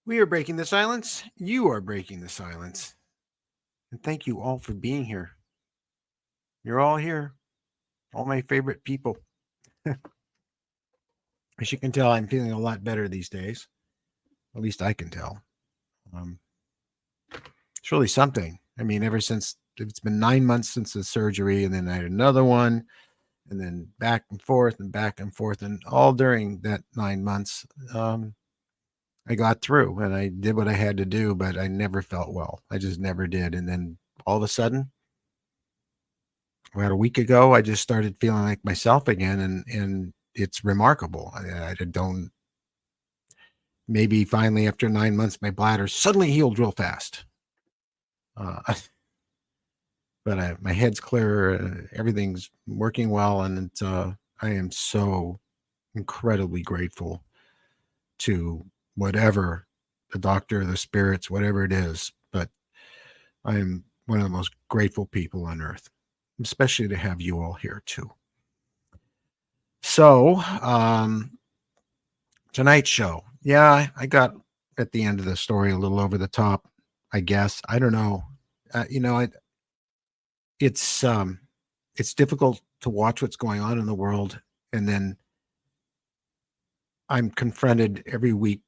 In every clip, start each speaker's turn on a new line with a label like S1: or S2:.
S1: We are breaking the silence. You are breaking the silence. And thank you all for being here. You're all here. All my favorite people. As you can tell, I'm feeling a lot better these days. At least I can tell. Um, it's really something. I mean, ever since it's been 9 months since the surgery, and then I had another one, and then back and forth and back and forth. And all during that 9 months, I got through and I did what I had to do, but I never felt well. I just never did. And then all of a sudden, about a week ago, I just started feeling like myself again, and it's remarkable. I don't. Maybe finally, after 9 months, my bladder suddenly healed real fast. Uh, but my head's clear, everything's working well, and I am so incredibly grateful to whatever the doctor, the spirits, whatever it is. But I am one of the most grateful people on earth, especially to have you all here too. So, tonight's show. Yeah, I got at the end of the story a little over the top, I guess. I don't know. You know, it's it's difficult to watch what's going on in the world, and then I'm confronted every week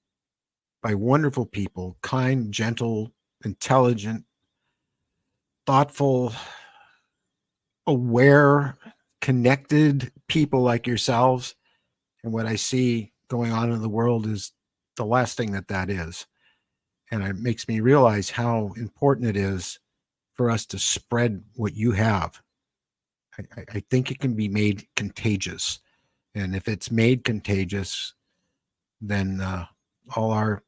S1: by wonderful people, kind, gentle, intelligent, thoughtful, aware, connected people like yourselves. And what I see going on in the world is the last thing that is. And it makes me realize how important it is for us to spread what you have. I think it can be made contagious. And if it's made contagious, then all our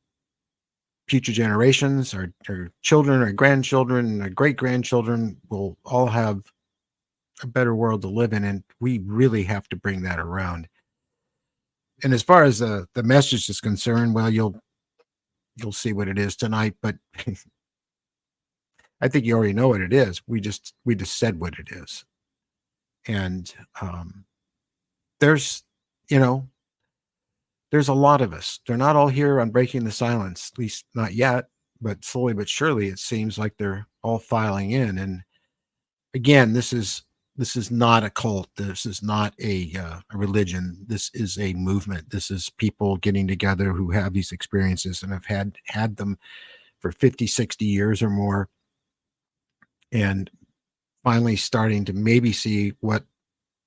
S1: future generations, our children, our grandchildren, our great grandchildren will all have a better world to live in. And we really have to bring that around. And as far as the message is concerned, well, you'll see what it is tonight. But I think you already know what it is. We just said what it is. And there's you know there's a lot of us. They're not all here on Breaking the Silence, at least not yet. But slowly but surely, it seems like they're all filing in. And again, this is not a cult. This is not a religion. This is a movement. This is people getting together who have these experiences and have had them for 50, 60 years or more, and finally starting to maybe see what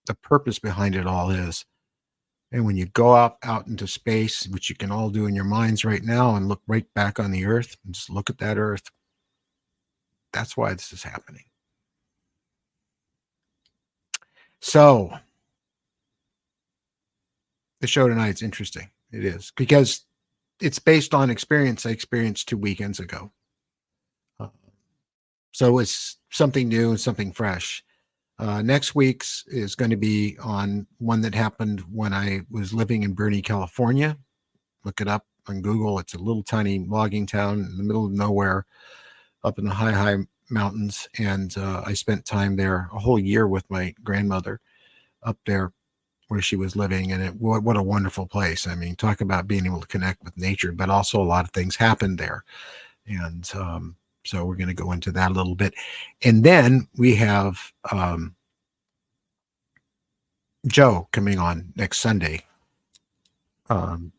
S1: the purpose behind it all is. And when you go out into space, which you can all do in your minds right now, and look right back on the earth and just look at that earth, that's why this is happening. So the show tonight is interesting. It is, because it's based on experience I experienced 2 weekends ago. So it's something new and something fresh. Next week's is going to be on one that happened when I was living in Bernie, California. Look it up on Google. It's a little tiny logging town in the middle of nowhere, up in the high mountains. And I spent time there a whole year with my grandmother up there where she was living. And what a wonderful place. I mean, talk about being able to connect with nature, but also a lot of things happened there. And so we're going to go into that a little bit. And then we have Joe coming on next Sunday to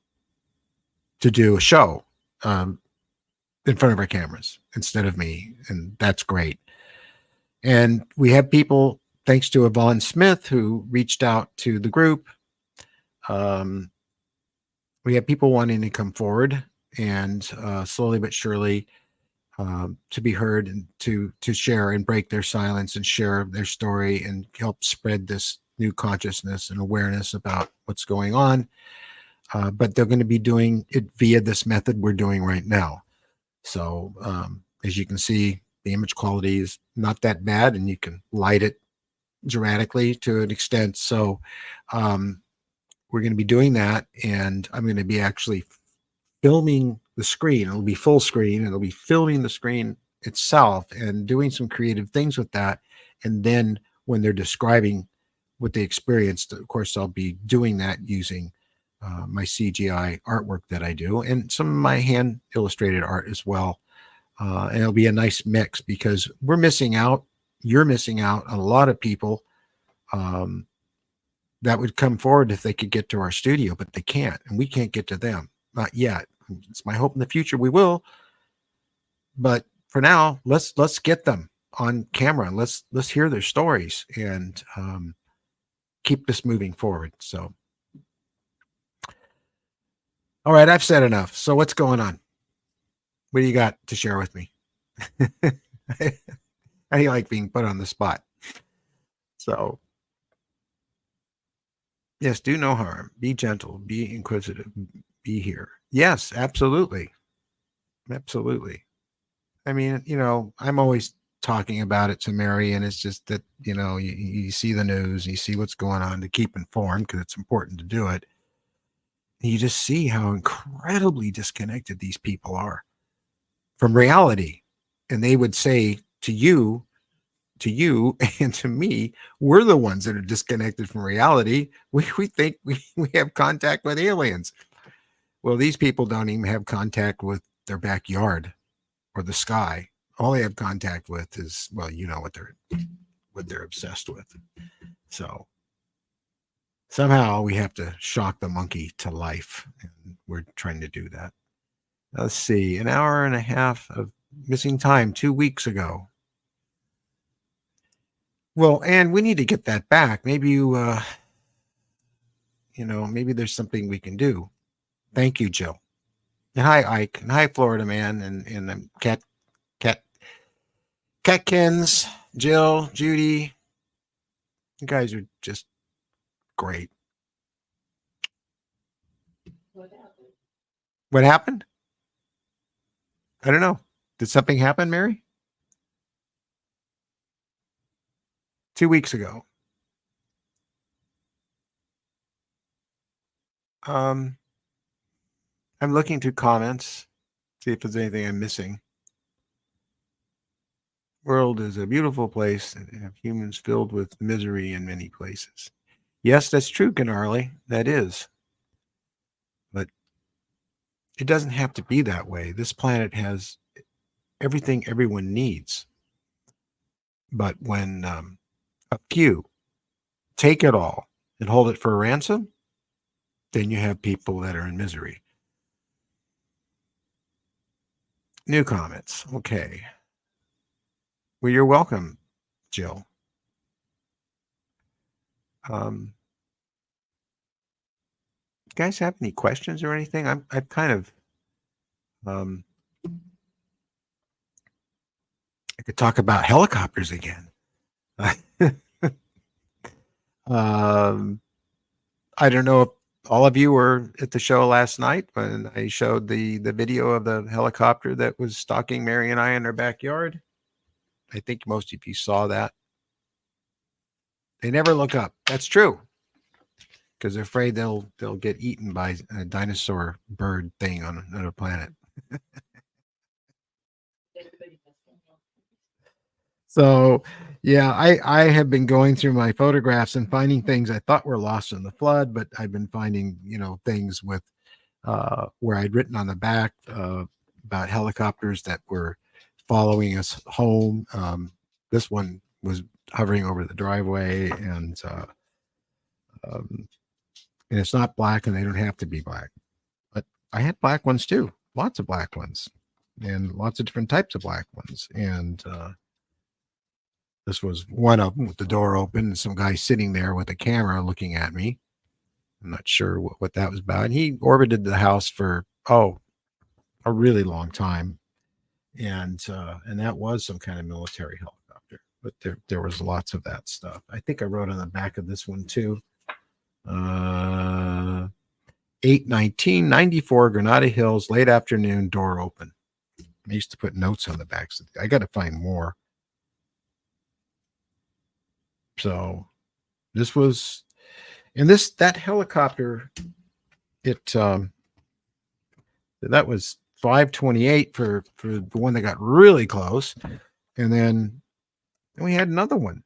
S1: do a show in front of our cameras instead of me. And that's great. And we have people, thanks to Yvonne Smith, who reached out to the group. We have people wanting to come forward and slowly but surely to be heard and to share and break their silence and share their story and help spread this new consciousness and awareness about what's going on. But they're going to be doing it via this method we're doing right now. So as you can see, the image quality is not that bad, and you can light it dramatically to an extent. So we're going to be doing that, and I'm going to be actually filming the screen. It'll be full screen, and it'll be filming the screen itself and doing some creative things with that. And then when they're describing what they experienced, of course, I'll be doing that using my CGI artwork that I do, and some of my hand illustrated art as well. And it'll be a nice mix because we're missing out. You're missing out on a lot of people um, that would come forward if they could get to our studio, but they can't, and we can't get to them. Not yet. It's my hope in the future we will, but for now, let's get them on camera and let's hear their stories and keep this moving forward. So, all right, I've said enough. So, what's going on? What do you got to share with me? How do you like being put on the spot? So, yes, do no harm. Be gentle. Be inquisitive. Be here. Yes, absolutely. Absolutely. I mean, I'm always talking about it to Mary, and it's just that, you see the news, you see what's going on to keep informed because it's important to do it. And you just see how incredibly disconnected these people are from reality. And they would say to you, and to me, we're the ones that are disconnected from reality. We think we have contact with aliens. Well, these people don't even have contact with their backyard or the sky. All they have contact with is, well, what they're obsessed with. So somehow we have to shock the monkey to life, and we're trying to do that. Let's see, an hour and a half of missing time 2 weeks ago. Well, and we need to get that back. Maybe maybe there's something we can do. Thank you, Jill. And hi, Ike. And hi, Florida Man. And Catkins, Jill, Judy. You guys are just great. What happened? I don't know. Did something happen, Mary? 2 weeks ago. I'm looking through comments, see if there's anything I'm missing. World is a beautiful place and have humans filled with misery in many places. Yes, that's true, Gnarly. That is. But it doesn't have to be that way. This planet has everything everyone needs. But when a few take it all and hold it for a ransom, then you have people that are in misery. New comments. Okay. Well, you're welcome, Jill. You guys have any questions or anything? I've kind of I could talk about helicopters again. I don't know if all of you were at the show last night when I showed the video of the helicopter that was stalking Mary and I in our backyard. I think most of you saw that. They never look up. That's true. Because they're afraid they'll get eaten by a dinosaur bird thing on another planet. So, yeah, I have been going through my photographs and finding things I thought were lost in the flood, but I've been finding, things with where I'd written on the back about helicopters that were following us home. This one was hovering over the driveway, and it's not black, and they don't have to be black. But I had black ones too, lots of black ones, and lots of different types of black ones, and this was one of them with the door open and some guy sitting there with a camera looking at me. I'm not sure what that was about. And he orbited the house for, a really long time. And that was some kind of military helicopter. But there was lots of that stuff. I think I wrote on the back of this one too. 8/19/94, Granada Hills, late afternoon, door open. I used to put notes on the back. So I got to find more. So this was, and that helicopter, it that was 5/28 for the one that got really close, and then we had another one.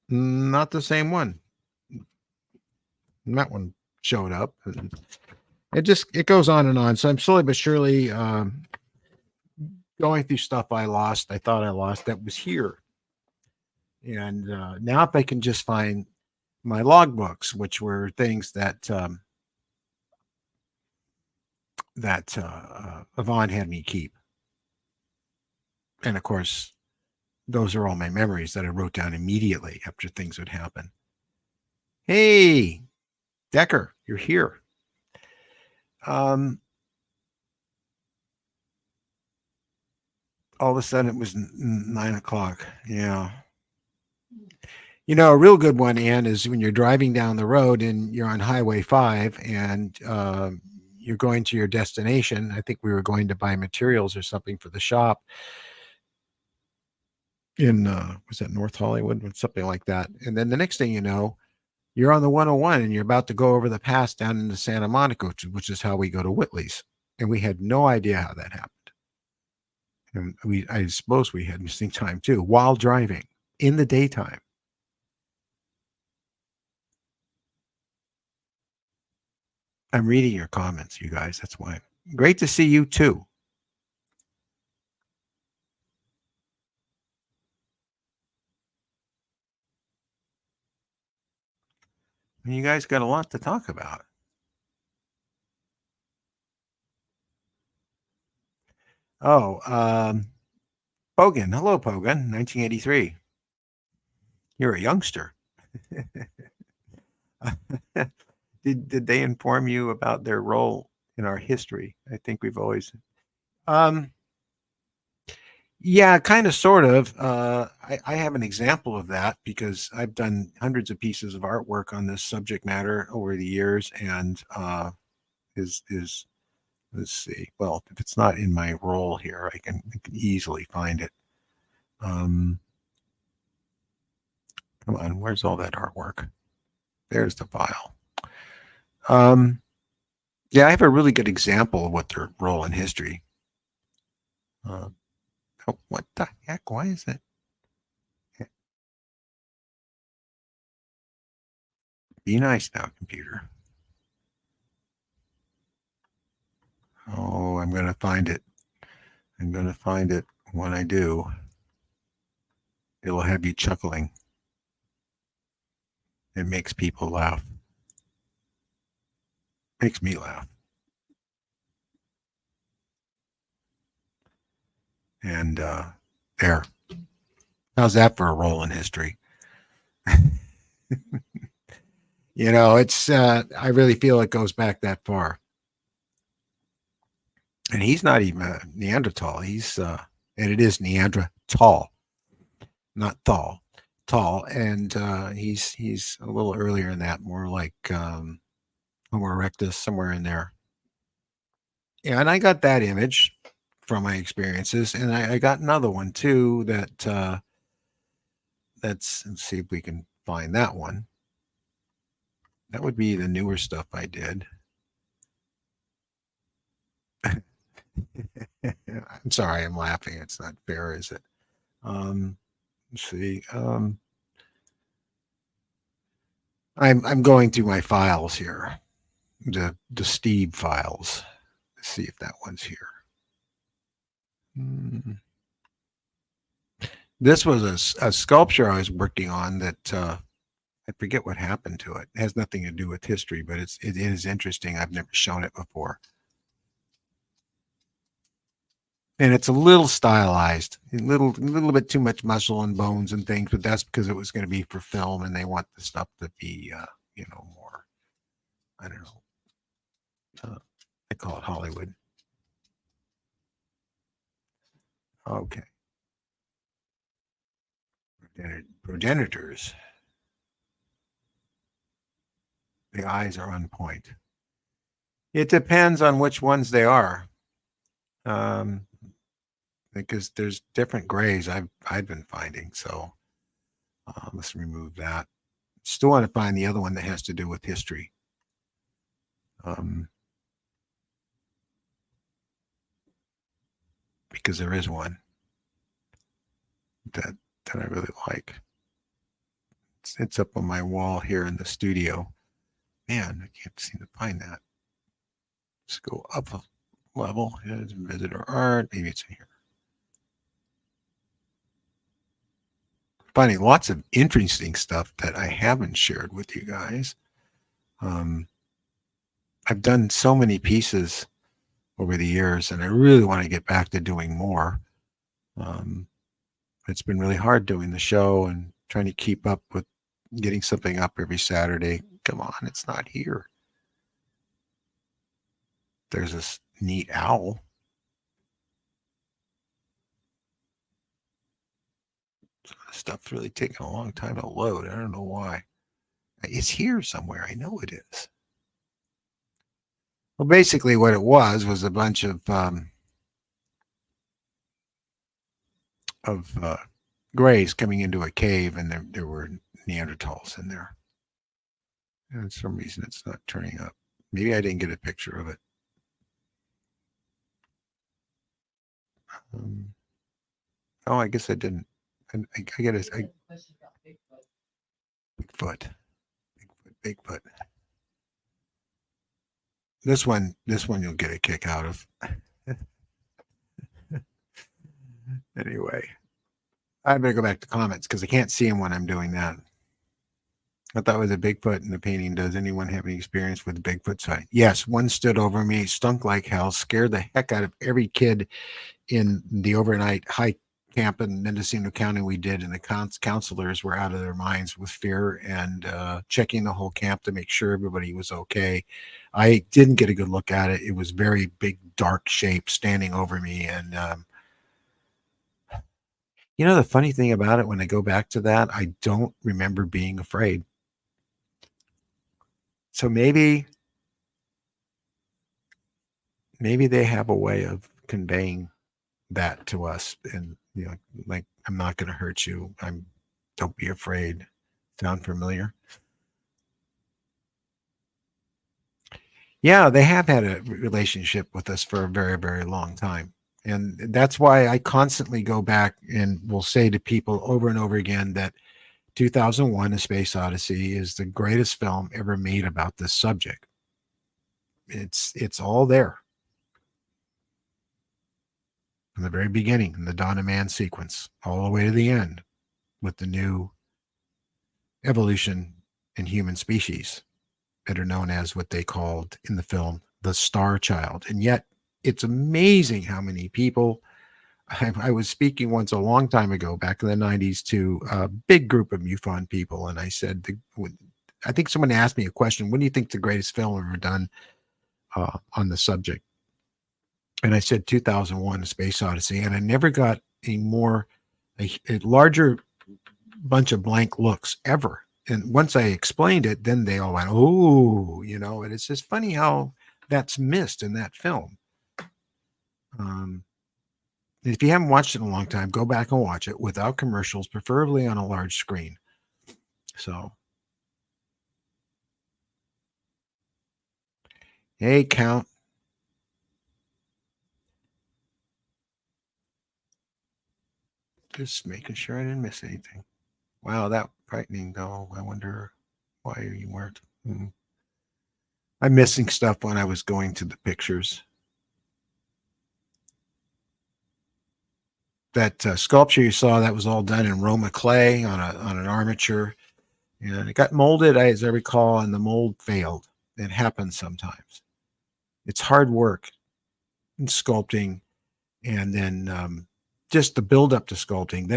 S1: Not the same one. And that one showed up. And it goes on and on. So I'm slowly but surely going through stuff I thought I lost that was here. And now if I can just find my logbooks, which were things that Yvonne had me keep. And of course, those are all my memories that I wrote down immediately after things would happen. Hey, Decker, you're here. All of a sudden it was 9 o'clock. Yeah. You know, a real good one, Ann, is when you're driving down the road and you're on Highway 5 and you're going to your destination. I think we were going to buy materials or something for the shop in, was that North Hollywood or something like that. And then the next thing you know, you're on the 101 and you're about to go over the pass down into Santa Monica, which is how we go to Whitley's. And we had no idea how that happened. And I suppose we had missing time too while driving in the daytime. I'm reading your comments, you guys. That's why. Great to see you too. You guys got a lot to talk about. Oh, Pogan. Hello, Pogan. 1983. You're a youngster. Did they inform you about their role in our history? I think we've always. Yeah, kind of, sort of. I have an example of that because I've done hundreds of pieces of artwork on this subject matter over the years, and is let's see. Well, if it's not in my role here, I can easily find it. Come on, where's all that artwork? There's the file. Yeah, I have a really good example of what their role in history. Oh, what the heck? Why is it? Be nice now, computer. Oh, I'm going to find it. I'm going to find it. When I do, it'll have you chuckling. It makes people laugh. Makes me laugh. And there. How's that for a role in history? You know, it's I really feel it goes back that far. And he's not even a Neanderthal. He's and it is Neanderthal, not thal, tall. And he's a little earlier than that, more like Homo erectus, somewhere in there. Yeah, and I got that image from my experiences, and I got another one too. Let's see if we can find that one. That would be the newer stuff I did. I'm sorry, I'm laughing. It's not fair, is it? Let's see. I'm going through my files here, the Steve files. Let's see if that one's here. This was a sculpture I was working on that I forget what happened to it. It has nothing to do with history, but it is interesting. I've never shown it before. And it's a little stylized, a little bit too much muscle and bones and things, but that's because it was going to be for film, and they want the stuff to be, more. I don't know. I call it Hollywood. Okay. Progenitors. The eyes are on point. It depends on which ones they are. Because there's different grays I've been finding. So let's remove that. Still want to find the other one that has to do with history. Because there is one that I really like. It's up on my wall here in the studio. Man, I can't seem to find that. Let's go up a level. Here's visitor art. Maybe it's in here. Finding lots of interesting stuff that I haven't shared with you guys. I've done so many pieces over the years, and I really want to get back to doing more. Um, it's been really hard doing the show and trying to keep up with getting something up every Saturday. Come on, it's not here. There's this neat owl. Stuff's really taking a long time to load. I don't know why. It's here somewhere. I know it is. Well, basically, what it was a bunch of grays coming into a cave, and there were Neanderthals in there. And for some reason, it's not turning up. Maybe I didn't get a picture of it. Oh, I guess I didn't. I get it. Bigfoot. This one you'll get a kick out of. Anyway, I better go back to comments because I can't see them when I'm doing that. I thought it was a Bigfoot in the painting. Does anyone have any experience with Bigfoot sighting? Yes, one stood over me, stunk like hell, scared the heck out of every kid in the overnight hike camp in Mendocino County we did, and the counselors were out of their minds with fear and checking the whole camp to make sure everybody was okay. I didn't get a good look at it. It was very big, dark shape standing over me. And the funny thing about it, when I go back to that, I don't remember being afraid. So maybe they have a way of conveying that to us, and like, I'm not going to hurt you. Don't be afraid. Sound familiar? Yeah, they have had a relationship with us for a very, very long time. And that's why I constantly go back and will say to people over and over again that 2001: A Space Odyssey is the greatest film ever made about this subject. It's all there from the very beginning, in the Dawn of Man sequence, all the way to the end with the new evolution in human species that are known as what they called in the film the Star Child. And yet it's amazing how many people. I was speaking once a long time ago, back in the 90s, to a big group of MUFON people. And I said, I think someone asked me a question, what do you think the greatest film ever done on the subject? And I said 2001: A Space Odyssey. And I never got a larger bunch of blank looks ever. And once I explained it, then they all went, oh, and it's just funny how that's missed in that film. If you haven't watched it in a long time, go back and watch it without commercials, preferably on a large screen. So, hey, Count. Just making sure I didn't miss anything. Wow, that frightening, though. I wonder why you weren't. I'm missing stuff when I was going to the pictures. That sculpture you saw, that was all done in Roma clay on an armature. And it got molded, as I recall, and the mold failed. It happens sometimes. It's hard work in sculpting, and then just the build up to sculpting,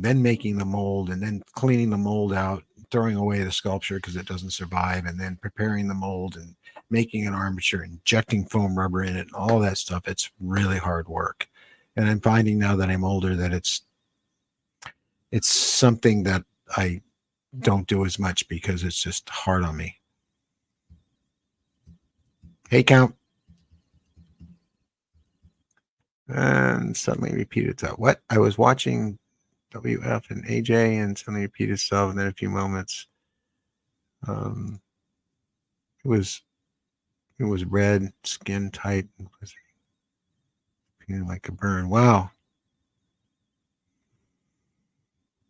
S1: then making the mold, and then cleaning the mold out, throwing away the sculpture because it doesn't survive, and then preparing the mold and making an armature, injecting foam rubber in it, and all that stuff. It's really hard work. And I'm finding now that I'm older that it's something that I don't do as much because it's just hard on me. Hey, Count. And suddenly repeat itself. What? I was watching WF and AJ and suddenly repeat itself, and then a few moments. It was red, skin tight, feeling like a burn. Wow.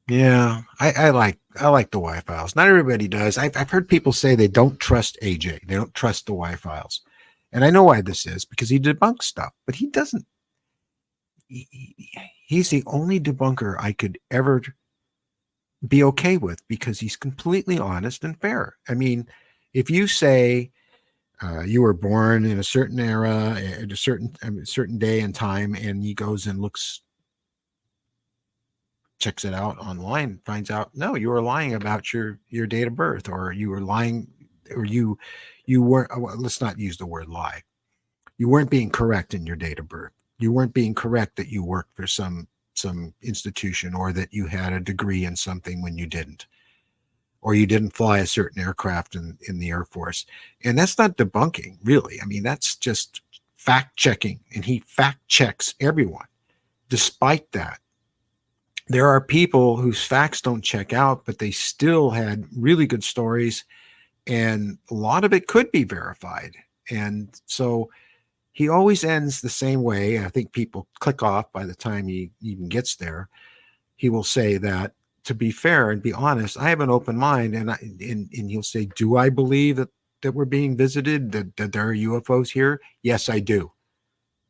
S1: Yeah, I like the Y files. Not everybody does. I've heard people say they don't trust AJ. They don't trust the Y files, and I know why this is because he debunks stuff, but he doesn't. He's the only debunker I could ever be okay with because he's completely honest and fair. I mean, if you say you were born in a certain era at a certain day and time, and he goes and checks it out online, finds out no, you were lying about your date of birth, or you were lying, or you weren't. Well, let's not use the word lie. You weren't being correct in your date of birth. You weren't being correct that you worked for some institution, or that you had a degree in something when you didn't, or you didn't fly a certain aircraft in the Air Force. And that's not debunking, really. I mean, that's just fact checking, and he fact checks everyone. Despite that, there are people whose facts don't check out, but they still had really good stories, and a lot of it could be verified. And so he always ends the same way. I think people click off by the time he even gets there. He will say that, to be fair and be honest, I have an open mind, and he'll say, "Do I believe that we're being visited? That there are UFOs here? Yes, I do."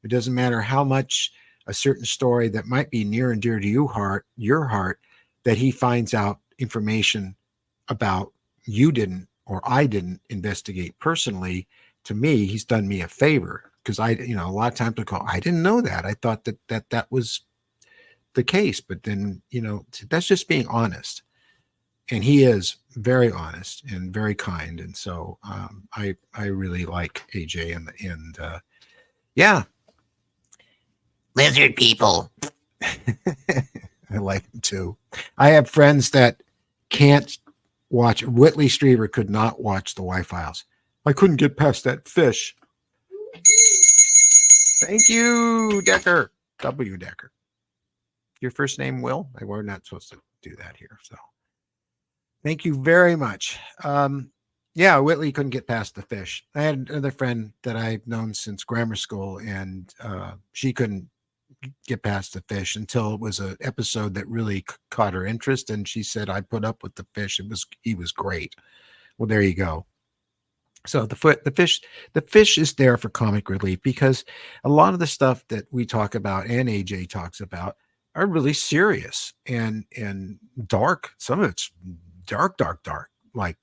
S1: It doesn't matter how much a certain story that might be near and dear to your heart, that he finds out information about you didn't, or I didn't investigate personally. To me, he's done me a favor, because a lot of times I go, I didn't know that. I thought that was the case, but then that's just being honest, and he is very honest and very kind, and so I really like AJ, and yeah,
S2: Lizard people.
S1: I like him too. I have friends that can't watch. Whitley Strieber could not watch the Y Files. I couldn't get past that fish. Thank you, Decker. W. Decker. Your first name, Will? We're not supposed to do that here. So thank you very much. Yeah, Whitley couldn't get past the fish. I had another friend that I've known since grammar school, and she couldn't get past the fish until it was an episode that really caught her interest, and she said, I put up with the fish. He was great. Well, there you go. So the fish is there for comic relief, because a lot of the stuff that we talk about and AJ talks about are really serious and dark. Some of it's dark, dark, dark, like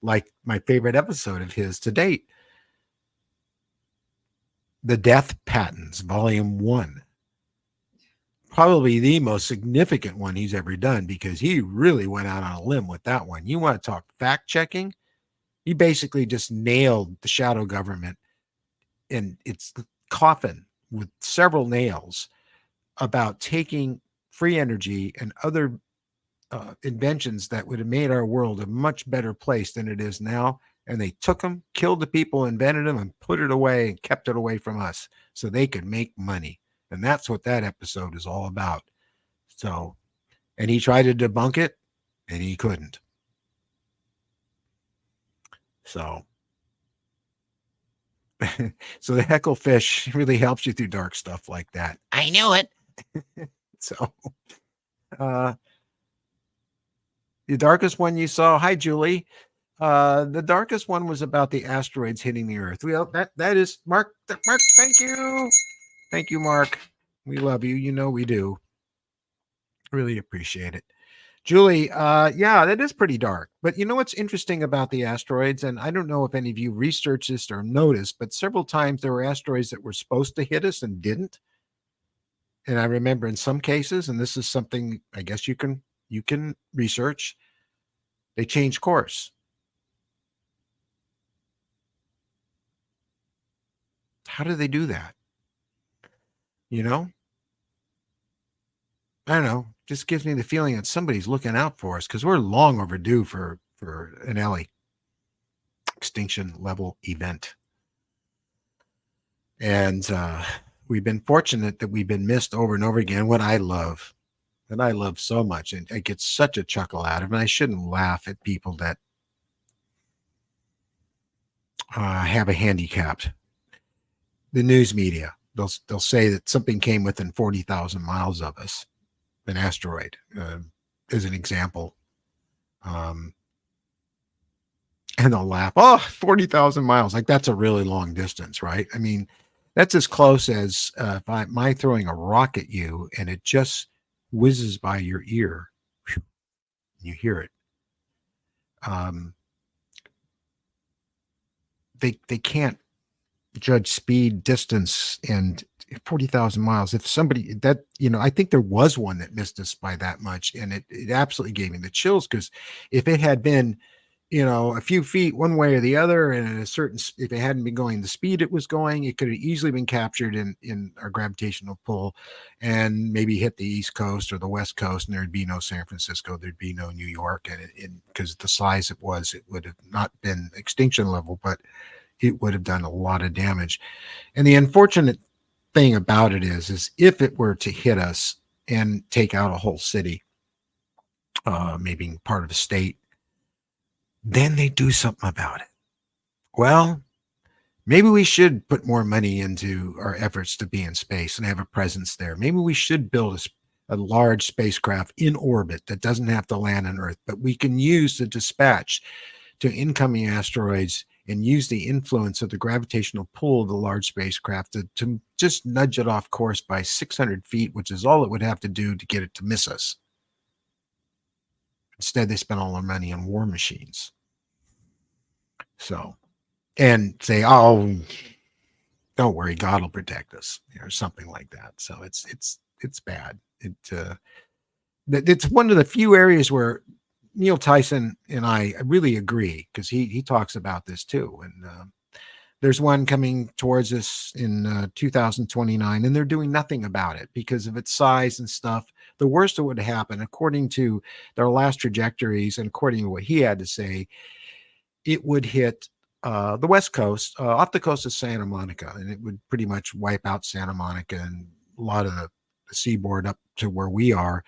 S1: my favorite episode of his to date, The Death Patents, Volume 1. Probably the most significant one he's ever done, because he really went out on a limb with that one. You want to talk fact checking? He basically just nailed the shadow government in its coffin with several nails, about taking free energy and other inventions that would have made our world a much better place than it is now. And they took them, killed the people, invented them, and put it away and kept it away from us so they could make money. And that's what that episode is all about. So, and he tried to debunk it, and he couldn't. So, so the heckle fish really helps you through dark stuff like that.
S2: I knew it.
S1: So, the darkest one you saw, hi Julie. The darkest one was about the asteroids hitting the Earth. That is Mark. Mark, thank you, Mark. We love you. You know we do. Really appreciate it. Julie, yeah, that is pretty dark. But you know what's interesting about the asteroids, and I don't know if any of you researched this or noticed, but several times there were asteroids that were supposed to hit us and didn't. And I remember in some cases, and this is something I guess you can research, they changed course. How do they do that? You know? I don't know. Just gives me the feeling that somebody's looking out for us, because we're long overdue for an Ellie extinction level event. And we've been fortunate that we've been missed over and over again. What I love, that I love so much, and I get such a chuckle out of, and I shouldn't laugh at people that have a handicapped. The news media, they'll say that something came within 40,000 miles of us, an asteroid. as an example. Um, and they'll laugh. Oh, 40,000 miles. Like that's a really long distance, right? I mean, that's as close as if my throwing a rock at you and it just whizzes by your ear. You hear it. Um, they can't judge speed, distance, and 40,000 miles. If somebody that, I think there was one that missed us by that much, and it absolutely gave me the chills because if it had been, a few feet one way or the other, and at a certain, if it hadn't been going the speed it was going, it could have easily been captured in our gravitational pull and maybe hit the East Coast or the West Coast, and there'd be no San Francisco, there'd be no New York, and because the size it was, it would have not been extinction level, but it would have done a lot of damage. And the unfortunate thing about it is if it were to hit us and take out a whole city, maybe part of a state, then they do something about it. Well, maybe we should put more money into our efforts to be in space and have a presence there. Maybe we should build a large spacecraft in orbit that doesn't have to land on Earth, but we can use to dispatch to incoming asteroids and use the influence of the gravitational pull of the large spacecraft to just nudge it off course by 600 feet, which is all it would have to do to get it to miss us. Instead, they spent all their money on war machines. So, and say, oh, don't worry, God will protect us, or something like that. So it's bad. It's one of the few areas where Neil Tyson and I really agree, because he talks about this too. And there's one coming towards us in 2029, and they're doing nothing about it because of its size and stuff. The worst that would happen, according to their last trajectories and according to what he had to say, it would hit the West Coast, off the coast of Santa Monica, and it would pretty much wipe out Santa Monica and a lot of the seaboard up to where we are.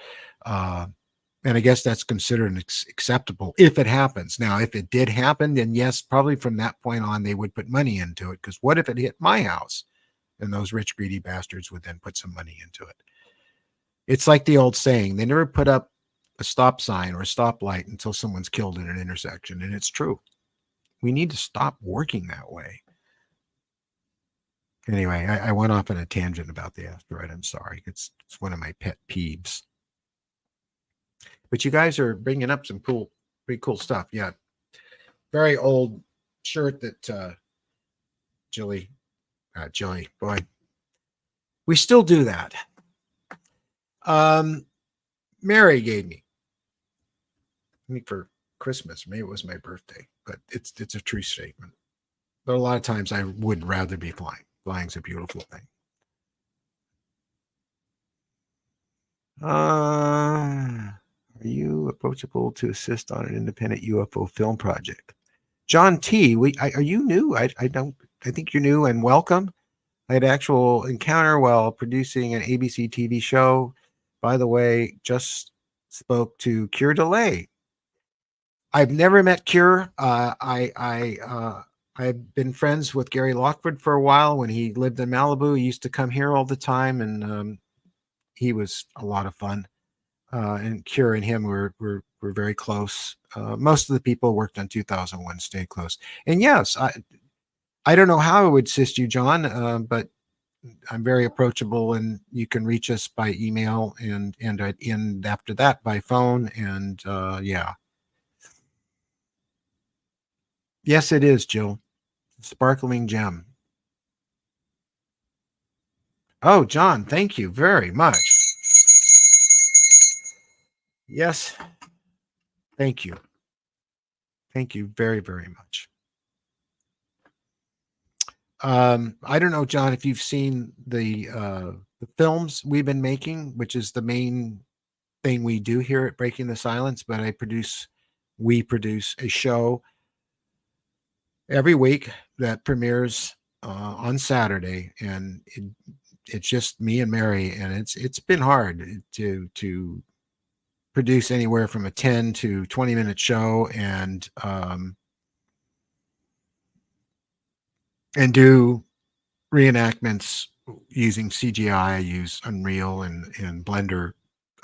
S1: And I guess that's considered acceptable if it happens. Now, if it did happen, then yes, probably from that point on, they would put money into it. Because what if it hit my house? And those rich, greedy bastards would then put some money into it. It's like the old saying, they never put up a stop sign or a stoplight until someone's killed in an intersection. And it's true. We need to stop working that way. Anyway, I went off on a tangent about the asteroid. I'm sorry. It's one of my pet peeves. But you guys are bringing up some pretty cool stuff. Yeah. Very old shirt that Jilly, boy, we still do that. Mary gave me, I think for Christmas, maybe it was my birthday, but it's a true statement. But a lot of times I would rather be flying. Flying's a beautiful thing. Are you approachable to assist on an independent UFO film project? John T, are you new? I think you're new, and welcome. I had actual encounter while producing an ABC TV show. By the way, just spoke to Cure Delay. I've never met Cure. I've been friends with Gary Lockwood for a while. When he lived in Malibu, he used to come here all the time, and he was a lot of fun. And Cure and him were very close. Most of the people worked on 2001 stayed close. And yes, I don't know how I would assist you, John, but I'm very approachable, and you can reach us by email and after that by phone. And yeah. Yes, it is, Jill. Sparkling gem. Oh, John, thank you very much. Yes. Thank you. Thank you very, very much. I don't know, John, if you've seen the films we've been making, which is the main thing we do here at Breaking the Silence, but we produce a show every week that premieres on Saturday, and it's just me and Mary, and it's been hard to produce anywhere from a 10 to 20-minute show and do reenactments using CGI. I use Unreal and Blender.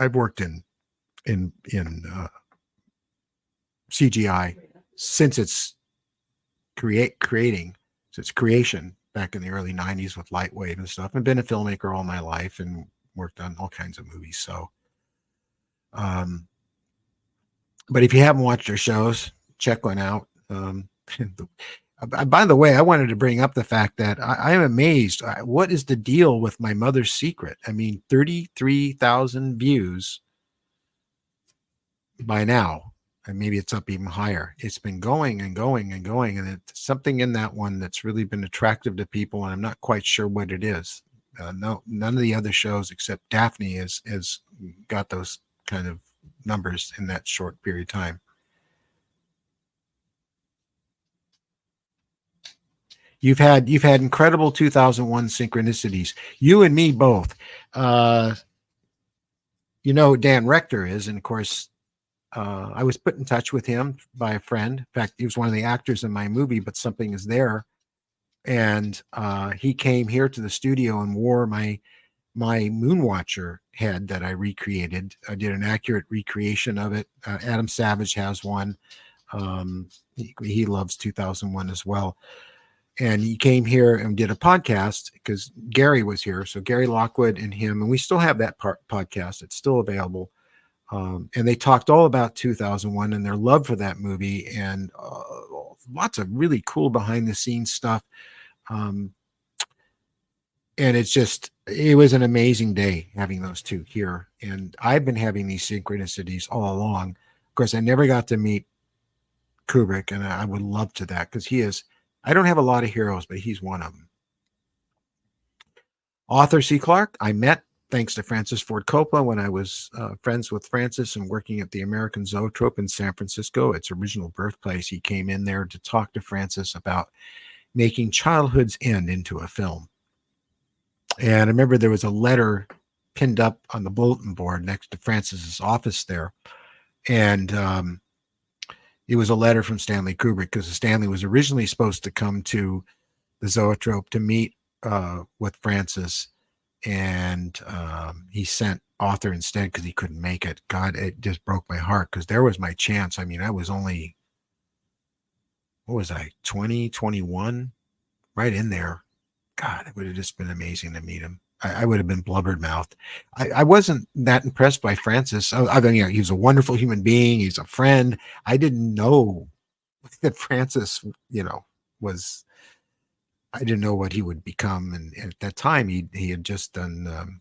S1: I've worked in in CGI since its creating since creation back in the early 90s with Lightweight and stuff. I've been a filmmaker all my life and worked on all kinds of movies. So, but if you haven't watched their shows, check one out. By the way, I wanted to bring up the fact that I am amazed. What is the deal with My Mother's Secret? I mean, 33,000 views by now, and maybe it's up even higher. It's been going and going and going, and it's something in that one that's really been attractive to people, and I'm not quite sure what it is. No, none of the other shows except Daphne has got those kind of numbers in that short period of time. You've had incredible 2001 synchronicities. You and me both. You know who Dan Rector is, and of course, I was put in touch with him by a friend. In fact, he was one of the actors in my movie, but something is there. And he came here to the studio and wore my Moonwatcher head that I recreated. I did an accurate recreation of it. Adam Savage has one. He loves 2001 as well. And he came here and did a podcast because Gary was here. So Gary Lockwood and him, and we still have that podcast. It's still available. And they talked all about 2001 and their love for that movie and lots of really cool behind the scenes stuff. And it was an amazing day having those two here. And I've been having these synchronicities all along. Of course, I never got to meet Kubrick, and I would love to that because I don't have a lot of heroes, but he's one of them. Arthur C. Clarke, I met thanks to Francis Ford Coppola when I was friends with Francis and working at the American Zoetrope in San Francisco, its original birthplace. He came in there to talk to Francis about making Childhood's End into a film. And I remember there was a letter pinned up on the bulletin board next to Francis's office there. And it was a letter from Stanley Kubrick because Stanley was originally supposed to come to the Zoetrope to meet with Francis. And he sent Arthur instead because he couldn't make it. God, it just broke my heart because there was my chance. I mean, I was only, what was I, 20, 21? Right in there. God, it would have just been amazing to meet him. I would have been blubbered-mouthed. I wasn't that impressed by Francis. I mean, he was a wonderful human being. He's a friend. I didn't know that Francis, was. I didn't know what he would become, and at that time, he had just done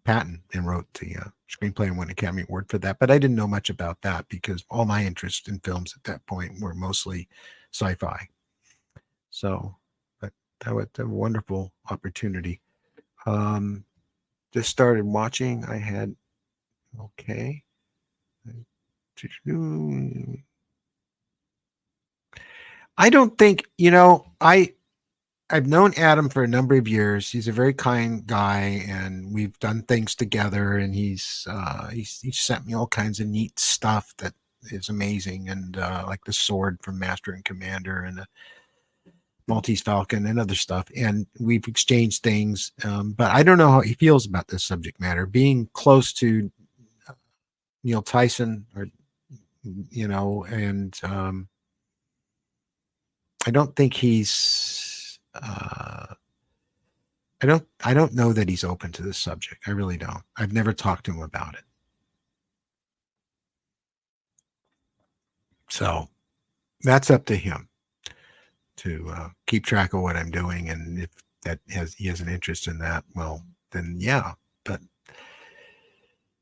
S1: Patton and wrote the screenplay and won an Academy Award for that. But I didn't know much about that because all my interest in films at that point were mostly sci-fi. So, but that was a wonderful opportunity. Just started watching. I had okay. I don't think I've known Adam for a number of years. He's a very kind guy, and we've done things together. And he's sent me all kinds of neat stuff that is amazing, and like the sword from Master and Commander, and the Maltese Falcon, and other stuff. And we've exchanged things, but I don't know how he feels about this subject matter. Being close to Neil Tyson, and I don't think he's. I don't know that he's open to this subject. I really don't. I've never talked to him about it. So that's up to him to keep track of what I'm doing, and if he has an interest in that, well, then yeah. But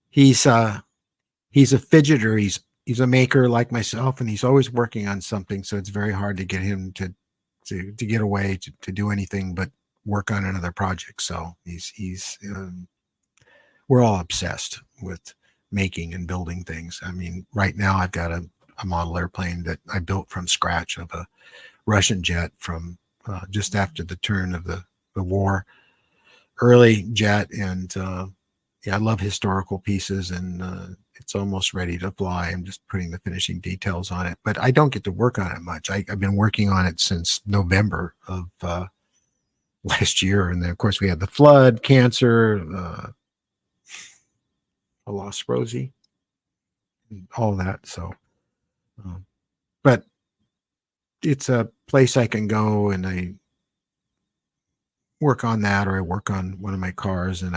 S1: he's a fidgeter. He's a maker like myself, and he's always working on something. So it's very hard to get him to get away to do anything but work on another project. So we're all obsessed with making and building things. I mean, right now I've got a model airplane that I built from scratch of a Russian jet from just after the turn of the war, early jet. And I love historical pieces, and it's almost ready to fly. I'm just putting the finishing details on it, but I don't get to work on it much. I've been working on it since November of last year. And then of course we had the flood, cancer, I lost Rosie, and all that. So, um, but it's a place I can go and I work on that, or I work on one of my cars, and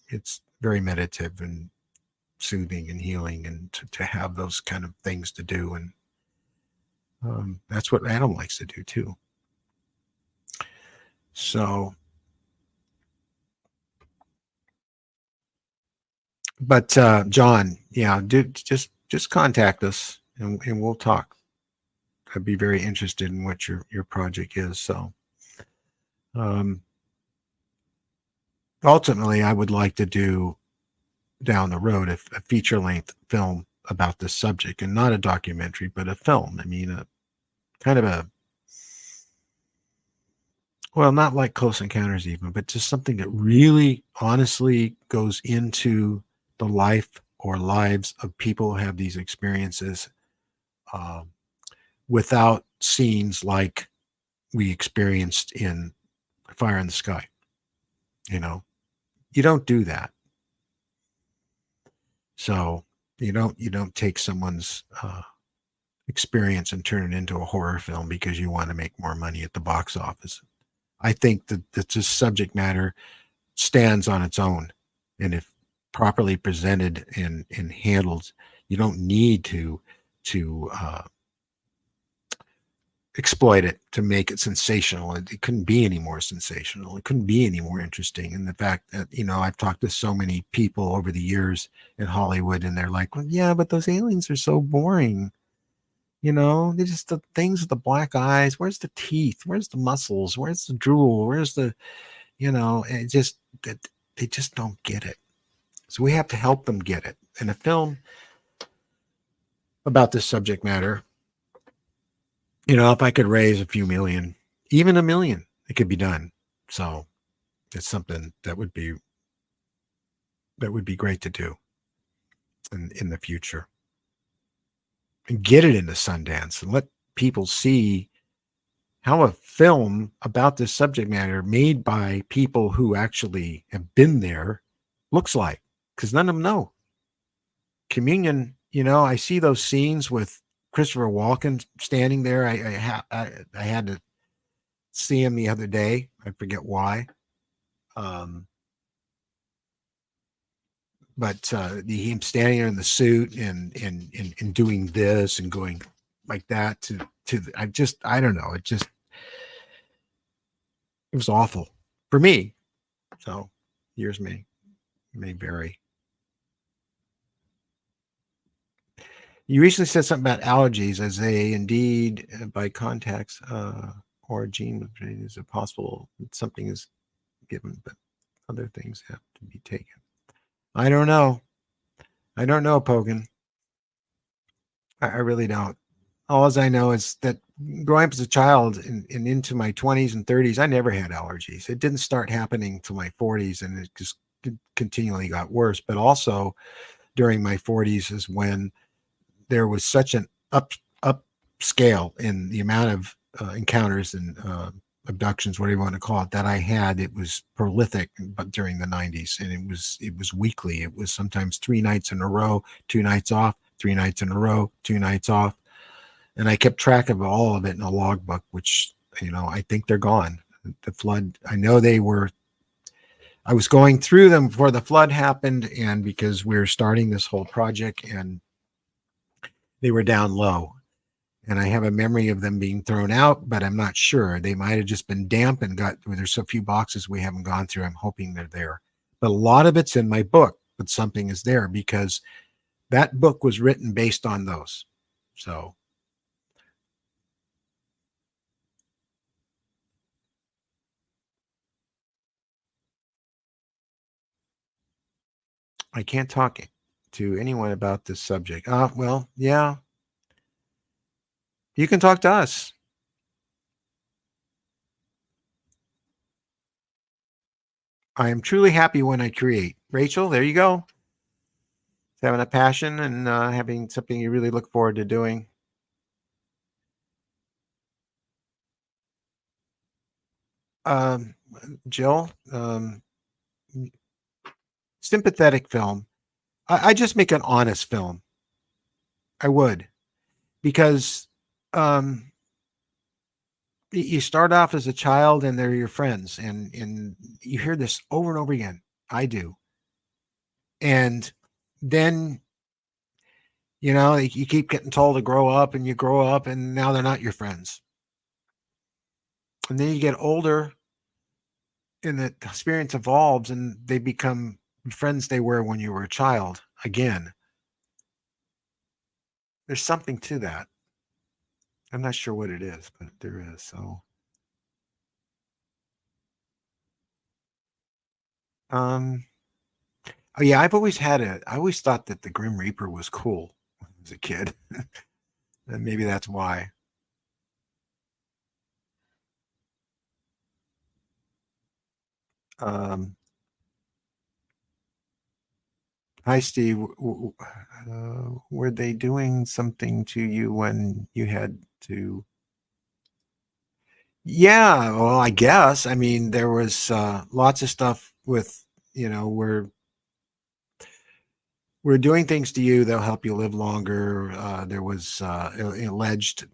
S1: it's very meditative and soothing and healing, and to have those kind of things to do. And that's what Adam likes to do too. So, but John, yeah, just contact us, and we'll talk. I'd be very interested in what your project is. So, um, ultimately, I would like to do down the road a feature length film about this subject, and not a documentary, but a film. I mean, a kind of a, well, not like Close Encounters even, but just something that really honestly goes into the life or lives of people who have these experiences, um, without scenes like we experienced in Fire in the Sky. You know, you don't do that. So you don't take someone's experience and turn it into a horror film because you want to make more money at the box office. I think that this subject matter stands on its own, and if properly presented and handled, you don't need to exploit it to make it sensational. It couldn't be any more sensational. It couldn't be any more interesting. And the fact that, I've talked to so many people over the years in Hollywood, and they're like, well, yeah, but those aliens are so boring. They're just the things with the black eyes. Where's the teeth? Where's the muscles? Where's the drool? Where's the, it just, that they just don't get it. So we have to help them get it. And a film about this subject matter, if I could raise a few million, even a million, it could be done. So it's something that would be great to do in the future, and get it into Sundance and let people see how a film about this subject matter made by people who actually have been there looks like, because none of them know. Communion, I see those scenes with Christopher Walken standing there. I had to see him the other day. I forget why. Um, but him standing there in the suit and doing this and going like that I don't know. It was awful for me. So yours may vary. You recently said something about allergies, as they indeed by contacts or gene is it possible that something is given, but other things have to be taken. I don't know. I don't know, Pogan. I really don't. All as I know is that growing up as a child and into my 20s and 30s, I never had allergies. It didn't start happening till my 40s, and it just continually got worse. But also during my 40s is when there was such an upscale in the amount of encounters and abductions, whatever you want to call it, that I had. It was prolific, but during the 90s, and it was weekly. It was sometimes 3 nights in a row, 2 nights off, 3 nights in a row, 2 nights off, and I kept track of all of it in a logbook, which I think they're gone. The flood, I know they were. I was going through them before the flood happened, and because we were starting this whole project, and they were down low. And I have a memory of them being thrown out, but I'm not sure. They might have just been damp and there's so few boxes we haven't gone through. I'm hoping they're there. But a lot of it's in my book, but something is there because that book was written based on those. So I can't talk to anyone about this subject. Well, yeah, you can talk to us. I am truly happy when I create. Rachel, there you go. Having a passion and having something you really look forward to doing. Um, Jill, sympathetic film. I just make an honest film. I would, because um, you start off as a child and they're your friends, and you hear this over and over again. I do, and then you keep getting told to grow up, and you grow up, and now they're not your friends, and then you get older, and the experience evolves, and they become friends they were when you were a child again. There's something to that. I'm not sure what it is, but there is. So, um, oh yeah, I always thought that the Grim Reaper was cool when I was a kid. And maybe that's why. Um, Hi, Steve. Were they doing something to you when you had to? Yeah, well, I guess. I mean, there was lots of stuff with, we're doing things to you that'll help you live longer. There was alleged,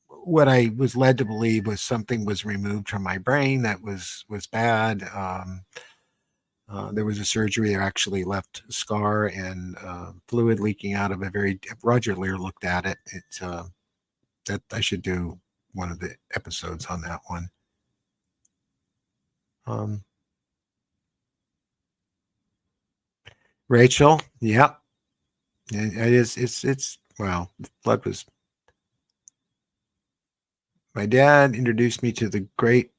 S1: what I was led to believe was something was removed from my brain that was bad. There was a surgery that actually left a scar and fluid leaking out of a very. Roger Lear looked at it. That I should do one of the episodes on that one. Um, Rachel, yeah, it is. It's well, blood was. My dad introduced me to the great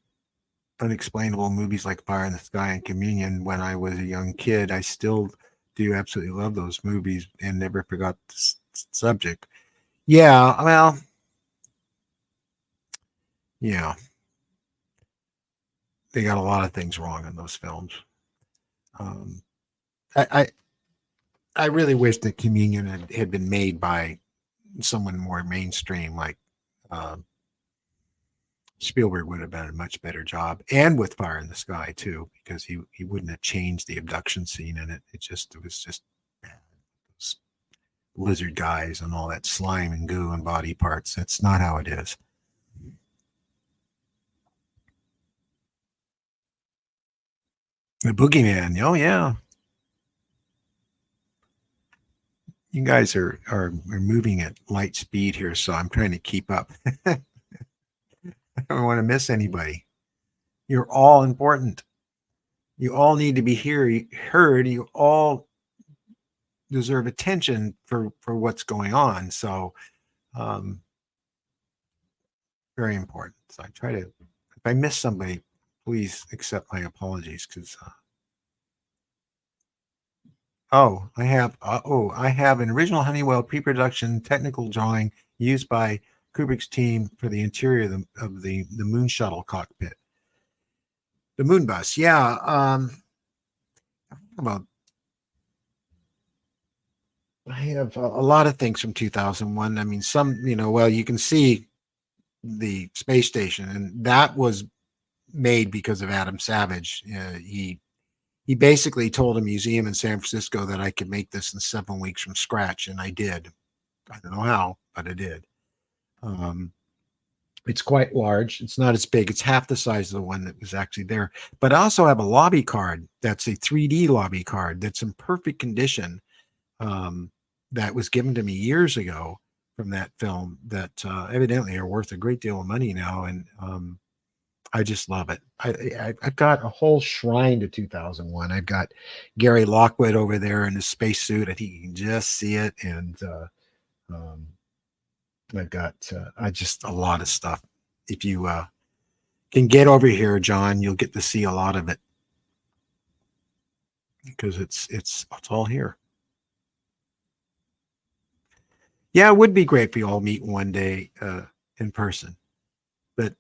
S1: unexplainable movies like Fire in the Sky and Communion when I was a young kid. I still do absolutely love those movies and never forgot the subject. Yeah, well, yeah, they got a lot of things wrong in those films. Um, I, I I really wish that Communion had been made by someone more mainstream, like uh, Spielberg would have done a much better job, and with Fire in the Sky too, because he wouldn't have changed the abduction scene in it. It was just those lizard guys and all that slime and goo and body parts. That's not how it is. The Boogeyman. Oh yeah, you guys are moving at light speed here, so I'm trying to keep up. I don't want to miss anybody. You're all important. You all need to be heard. You all deserve attention for what's going on. So, um, very important. So I try to. If I miss somebody, please accept my apologies. Because I have an original Honeywell pre-production technical drawing used by Kubrick's team for the interior of the moon shuttle cockpit, the moon bus. Yeah. Well, I have a lot of things from 2001. I mean, some, well, you can see the space station, and that was made because of Adam Savage. He basically told a museum in San Francisco that I could make this in 7 weeks from scratch, and I did. I don't know how, but I did. Um, it's quite large. It's not as big. It's half the size of the one that was actually there. But I also have a lobby card that's a 3D lobby card that's in perfect condition. Um, that was given to me years ago from that film that evidently are worth a great deal of money now. And I just love it. I've got a whole shrine to 2001. I've got Gary Lockwood over there in his spacesuit. I think you can just see it. And um, I've got I just a lot of stuff. If you can get over here, John, you'll get to see a lot of it because it's all here. Yeah, it would be great if we all meet one day in person. But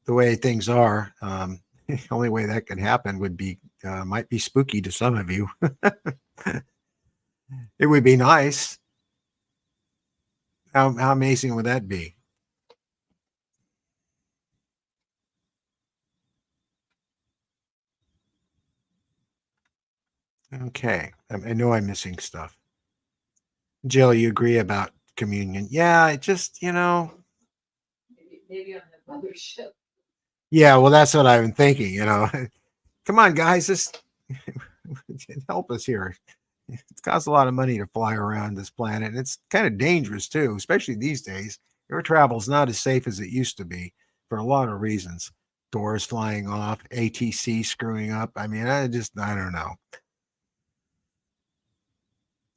S1: the way things are, the only way that can happen would be might be spooky to some of you. It would be nice. How amazing would that be? Okay. I know I'm missing stuff. Jill, you agree about communion? Yeah, it just,
S2: Maybe on the mothership.
S1: yeah, well, that's what I've been thinking, Come on, guys, just help us here. It costs a lot of money to fly around this planet. And it's kind of dangerous too, especially these days. Air travel is not as safe as it used to be for a lot of reasons. Doors flying off, ATC screwing up. I mean, I don't know.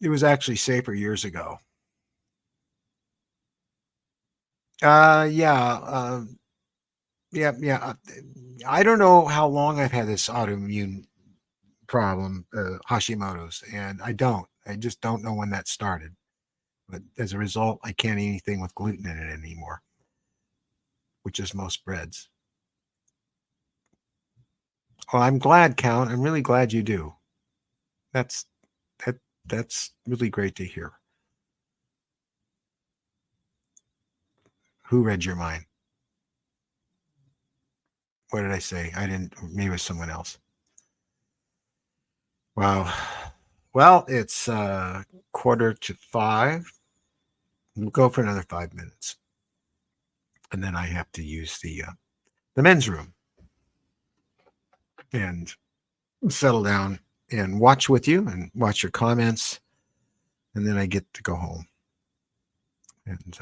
S1: It was actually safer years ago. Yeah, yeah, yeah. I don't know how long I've had this autoimmune problem, Hashimoto's, and I don't. I just don't know when that started. But as a result, I can't eat anything with gluten in it anymore, which is most breads. Well, I'm glad, Count. I'm really glad you do. That's that. That's really great to hear. Who read your mind? What did I say? I didn't. Maybe it was someone else. Wow. Well, it's 4:45. We'll go for another 5 minutes, and then I have to use the men's room and settle down and watch with you and watch your comments, and then I get to go home. And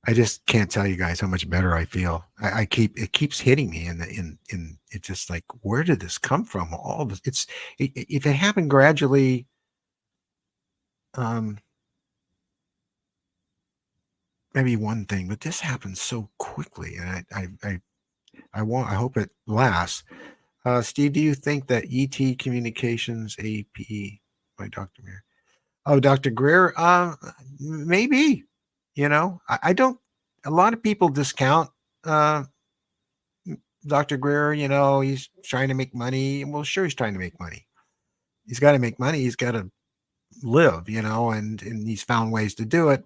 S1: I just can't tell you guys how much better I feel. It keeps hitting me in it's just like, where did this come from? All this, if it happened gradually, um, maybe one thing, but this happens so quickly, and I hope it lasts. Steve, do you think that ET Communications AP by Dr. Greer? Oh, Dr. Greer, maybe. I don't. A lot of people discount uh, Dr. Greer. He's trying to make money. Well, sure, he's trying to make money. He's got to make money. He's got to live. And he's found ways to do it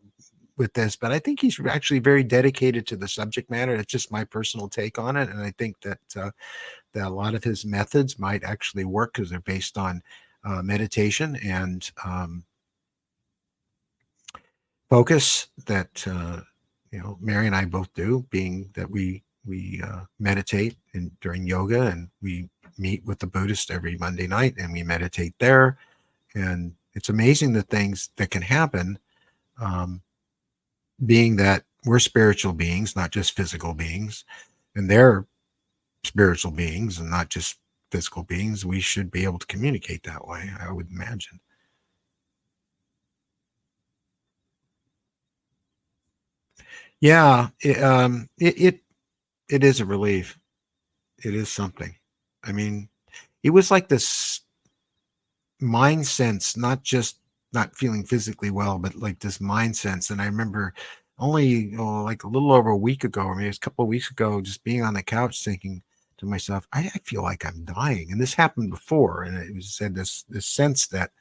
S1: with this. But I think he's actually very dedicated to the subject matter. It's just my personal take on it, and I think that a lot of his methods might actually work because they're based on meditation and focus that Mary and I both do, being that we meditate during yoga, and we meet with the Buddhist every Monday night and we meditate there, and it's amazing the things that can happen, um, being that we're spiritual beings, not just physical beings, and they're spiritual beings and not just physical beings. We should be able to communicate that way, I would imagine. Yeah, it is a relief. It is something. I mean, it was like this mind sense, not just not feeling physically well, but like this mind sense. And I remember only like a little over a week ago, or maybe it was a couple of weeks ago, just being on the couch thinking to myself, I feel like I'm dying. And this happened before, and it was said this sense that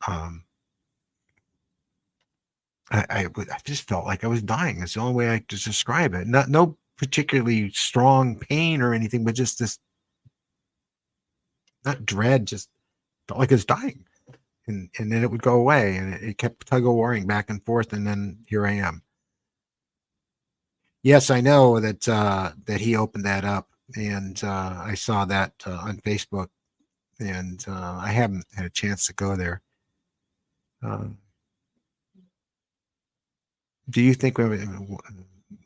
S1: um, I just felt like I was dying. It's the only way I could describe it. Not no particularly strong pain or anything, but just this, not dread, just felt like I was dying. And then it would go away, and it kept tug of warring back and forth, and then here I am. Yes, I know that he opened that up, and I saw that on Facebook, and I haven't had a chance to go there. Uh, do you think we have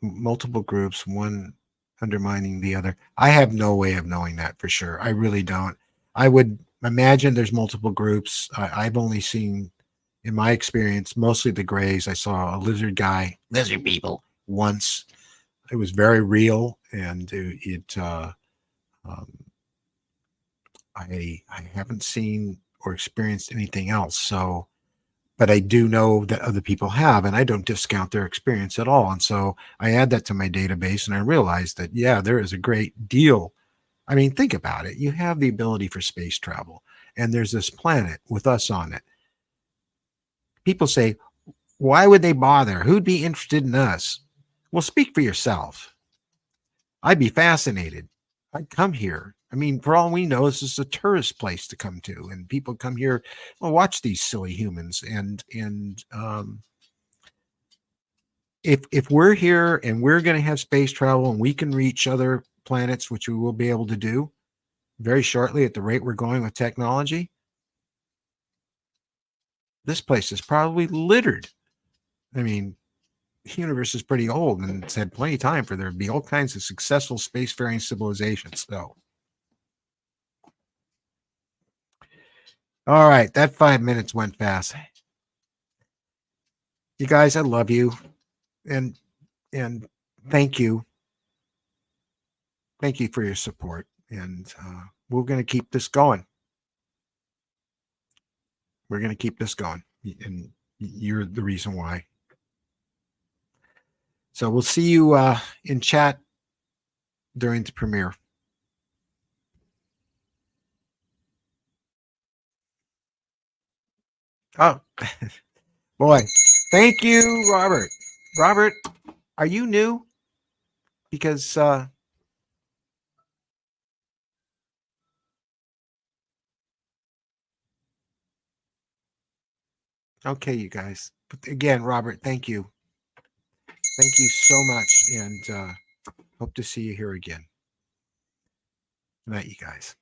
S1: multiple groups, one undermining the other? I have no way of knowing that for sure. I really don't. I would imagine there's multiple groups. I've only seen, in my experience, mostly the grays. I saw a lizard guy, lizard people, once. It was very real, and um, I haven't seen or experienced anything else. So, but I do know that other people have, and I don't discount their experience at all. And so I add that to my database, and I realized that, yeah, there is a great deal. I mean, think about it. You have the ability for space travel, and there's this planet with us on it. People say, why would they bother? Who'd be interested in us? Well, speak for yourself. I'd be fascinated. I'd come here I mean, for all we know, this is a tourist place to come to, and people come here, well, watch these silly humans. And if we're here and we're going to have space travel and we can reach other planets, which we will be able to do very shortly at the rate we're going with technology, this place is probably littered. I mean, the universe is pretty old, and it's had plenty of time for there to be all kinds of successful spacefaring civilizations. So, all right, that 5 minutes went fast. You guys, I love you, and and thank you, thank you for your support, and we're going to keep this going. We're going to keep this going, and you're the reason why. So we'll see you in chat during the premiere. Oh, boy. Thank you, Robert. Robert, are you new? Because, okay, you guys. But again, Robert, thank you. Thank you so much. And hope to see you here again. Good night, you guys.